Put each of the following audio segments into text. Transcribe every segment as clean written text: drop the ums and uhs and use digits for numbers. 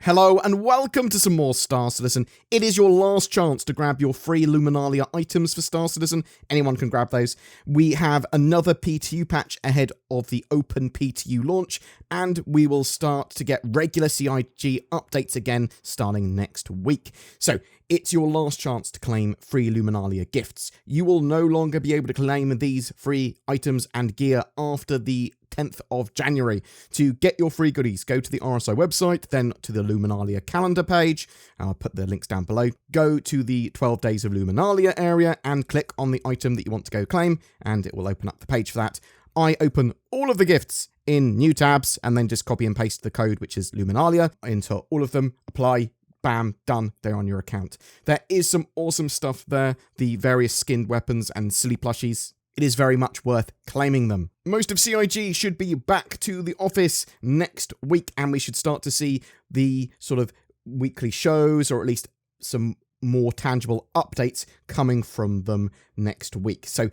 Hello and welcome to some more Star Citizen. It is your last chance to grab your free Luminalia items for Star Citizen. Anyone can grab those. We have another PTU patch ahead of the open PTU launch, and we will start to get regular CIG updates again starting next week. So it's your last chance to claim free Luminalia gifts. You will no longer be able to claim these free items and gear after the 10th of January. To get your free goodies, go to the RSI website, then to the Luminalia calendar page. I'll put the links down below. Go to the 12 Days of Luminalia area and click on the item that you want to go claim, and it will open up the page for that. I open all of the gifts in new tabs and then just copy and paste the code, which is Luminalia, into all of them, apply, bam, done, they're on your account. There is some awesome stuff there, the various skinned weapons and silly plushies. It is very much worth claiming them. Most of CIG should be back to the office next week, and we should start to see the sort of weekly shows, or at least some more tangible updates coming from them next week. So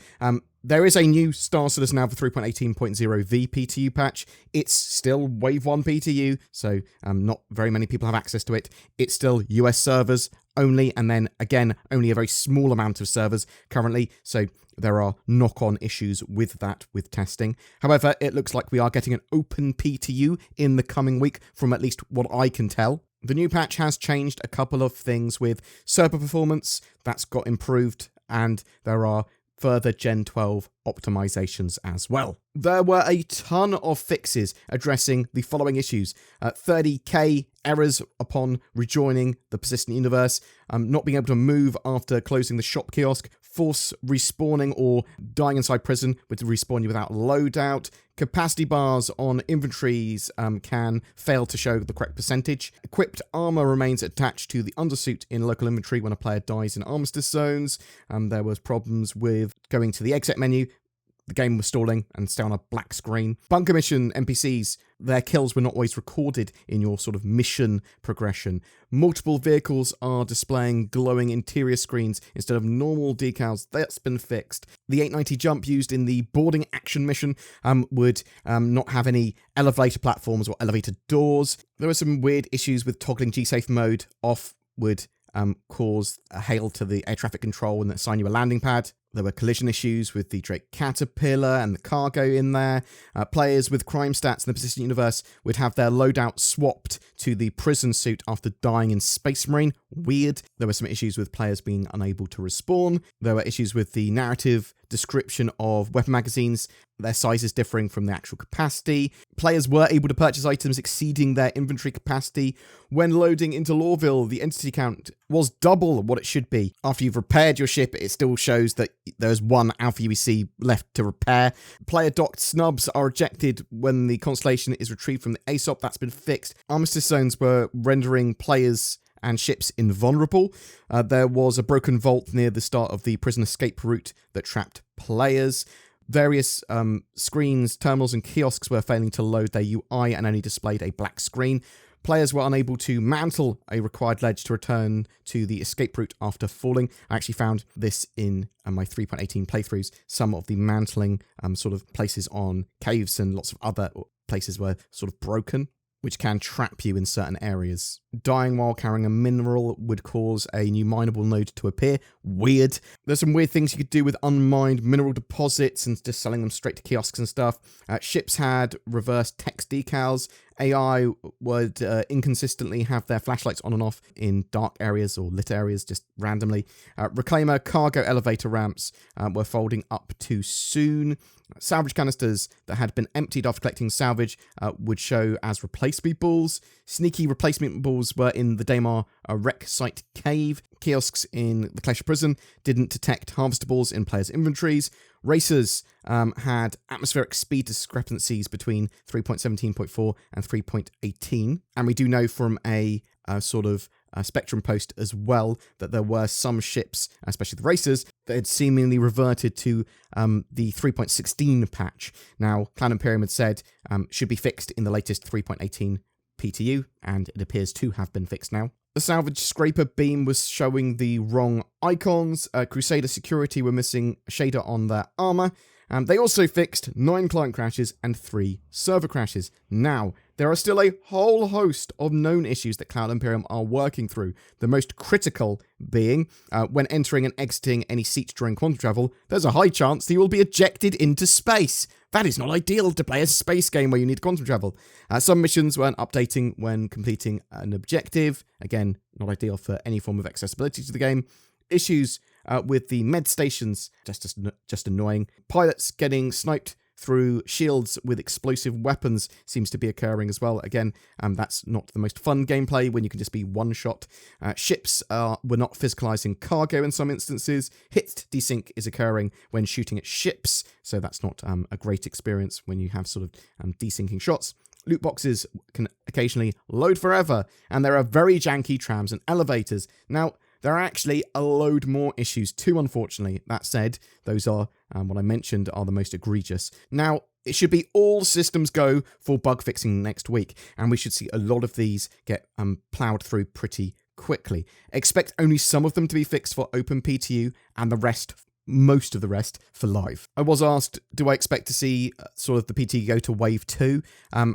there is a new Star Citizen Alpha 3.18.0 VPTU patch. It's still Wave 1 PTU, so not very many people have access to it. It's still US servers only, and then again, only a very small amount of servers currently, so there are knock-on issues with that, with testing. However, it looks like we are getting an open PTU in the coming week, from at least what I can tell. The new patch has changed a couple of things with server performance. That's got improved, and there are further Gen 12 optimizations as well. There were a ton of fixes addressing the following issues. 30k errors upon rejoining the persistent universe, not being able to move after closing the shop kiosk, force respawning or dying inside prison with respawn you without loadout, capacity bars on inventories can fail to show the correct percentage, equipped armor remains attached to the undersuit in local inventory when a player dies in armistice zones, there was problems with going to the exit menu. The game was stalling and stay on a black screen. Bunker mission NPCs, their kills were not always recorded in your sort of mission progression. Multiple vehicles are displaying glowing interior screens instead of normal decals. That's been fixed. The 890 jump used in the boarding action mission would not have any elevator platforms or elevator doors. There were some weird issues with toggling G-Safe mode off would cause a hail to the air traffic control and assign you a landing pad. There were collision issues with the Drake Caterpillar and the cargo in there. Players with crime stats in the persistent universe would have their loadout swapped to the prison suit after dying in Space Marine. Weird. There were some issues with players being unable to respawn. There were issues with the narrative description of weapon magazines, their sizes differing from the actual capacity. Players were able to purchase items exceeding their inventory capacity. When loading into Lorville, the entity count was double what it should be. After you've repaired your ship, it still shows that there's one Alpha UEC left to repair. Player docked snubs are ejected when the Constellation is retrieved from the ASOP. That's been fixed. Armistice zones were rendering players and ships invulnerable. There was a broken vault near the start of the prison escape route that trapped players. Various screens, terminals and kiosks were failing to load their UI and only displayed a black screen. Players were unable to mantle a required ledge to return to the escape route after falling. I actually found this in my 3.18 playthroughs. Some of the mantling sort of places on caves and lots of other places were sort of broken, which can trap you in certain areas. Dying while carrying a mineral would cause a new mineable node to appear. Weird. There's some weird things you could do with unmined mineral deposits and just selling them straight to kiosks and stuff. Ships had reverse text decals. AI would inconsistently have their flashlights on and off in dark areas or lit areas just randomly. Reclaimer cargo elevator ramps were folding up too soon. Salvage canisters that had been emptied after collecting salvage would show as replacement balls. Sneaky replacement balls were in the Daymar wreck site cave. Kiosks in the Klesha prison didn't detect harvestables in players' inventories. Racers had atmospheric speed discrepancies between 3.17.4 and 3.18. And we do know from a sort of Spectrum post as well that there were some ships, especially the Racers, that had seemingly reverted to the 3.16 patch. Now, Cloud Imperium had said should be fixed in the latest 3.18 PTU, and it appears to have been fixed now. The salvage scraper beam was showing the wrong icons. Crusader security were missing a shader on their armor. They also fixed 9 client crashes and 3 server crashes. Now, there are still a whole host of known issues that Cloud Imperium are working through. The most critical being, when entering and exiting any seat during quantum travel, there's a high chance that you will be ejected into space. That is not ideal to play a space game where you need quantum travel. Some missions weren't updating when completing an objective. Again, not ideal for any form of accessibility to the game. Issues with the med stations, just annoying. Pilots getting sniped through shields with explosive weapons seems to be occurring as well. Again, that's not the most fun gameplay when you can just be one shot. Ships were not physicalizing cargo in some instances. Hit desync is occurring when shooting at ships, so that's not a great experience when you have sort of desyncing shots. Loot boxes can occasionally load forever, and there are very janky trams and elevators. Now, there are actually a load more issues too, unfortunately. That said, those are, what I mentioned, are the most egregious. Now, it should be all systems go for bug fixing next week, and we should see a lot of these get ploughed through pretty quickly. Expect only some of them to be fixed for OpenPTU, and the rest, most of the rest, for live. I was asked, do I expect to see sort of the PTU go to Wave 2?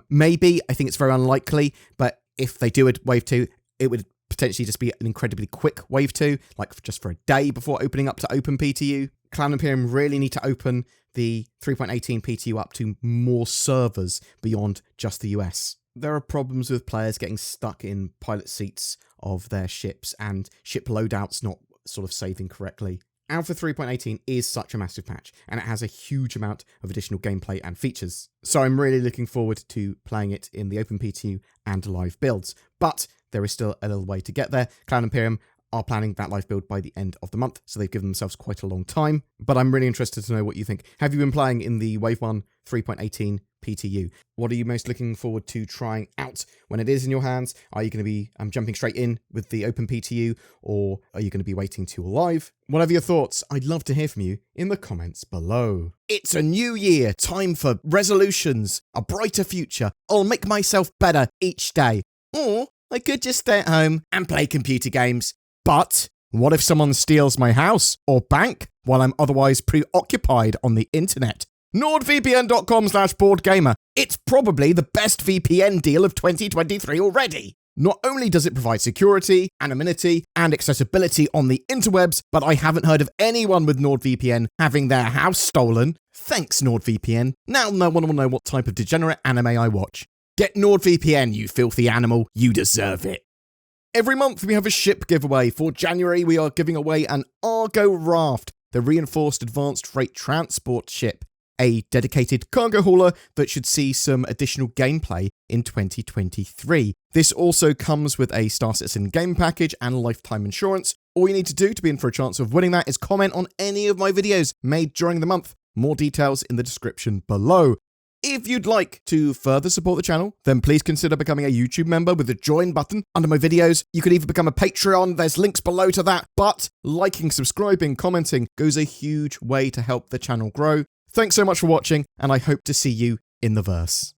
Maybe. I think it's very unlikely, but if they do a Wave 2, it would potentially just be an incredibly quick Wave 2, like just for a day before opening up to OpenPTU. Cloud Imperium really need to open the 3.18 PTU up to more servers beyond just the US. There are problems with players getting stuck in pilot seats of their ships and ship loadouts not sort of saving correctly. Alpha 3.18 is such a massive patch, and it has a huge amount of additional gameplay and features. So I'm really looking forward to playing it in the OpenPTU and live builds. But there is still a little way to get there. Cloud Imperium are planning that live build by the end of the month, so they've given themselves quite a long time. But I'm really interested to know what you think. Have you been playing in the Wave 1 3.18 PTU? What are you most looking forward to trying out when it is in your hands? Are you going to be jumping straight in with the OpenPTU, or are you going to be waiting till live? Whatever your thoughts, I'd love to hear from you in the comments below. It's a new year, time for resolutions, a brighter future. I'll make myself better each day. Or I could just stay at home and play computer games. But what if someone steals my house or bank while I'm otherwise preoccupied on the internet? NordVPN.com/BoredGamer. It's probably the best VPN deal of 2023 already. Not only does it provide security, anonymity, and accessibility on the interwebs, but I haven't heard of anyone with NordVPN having their house stolen. Thanks, NordVPN. Now no one will know what type of degenerate anime I watch. Get NordVPN, you filthy animal. You deserve it. Every month we have a ship giveaway. For January, we are giving away an Argo Raft, the reinforced advanced freight transport ship, a dedicated cargo hauler that should see some additional gameplay in 2023. This also comes with a Star Citizen game package and lifetime insurance. All you need to do to be in for a chance of winning that is comment on any of my videos made during the month. More details in the description below. If you'd like to further support the channel, then please consider becoming a YouTube member with the join button under my videos. You could even become a Patreon. There's links below to that. But liking, subscribing, commenting goes a huge way to help the channel grow. Thanks so much for watching, and I hope to see you in the verse.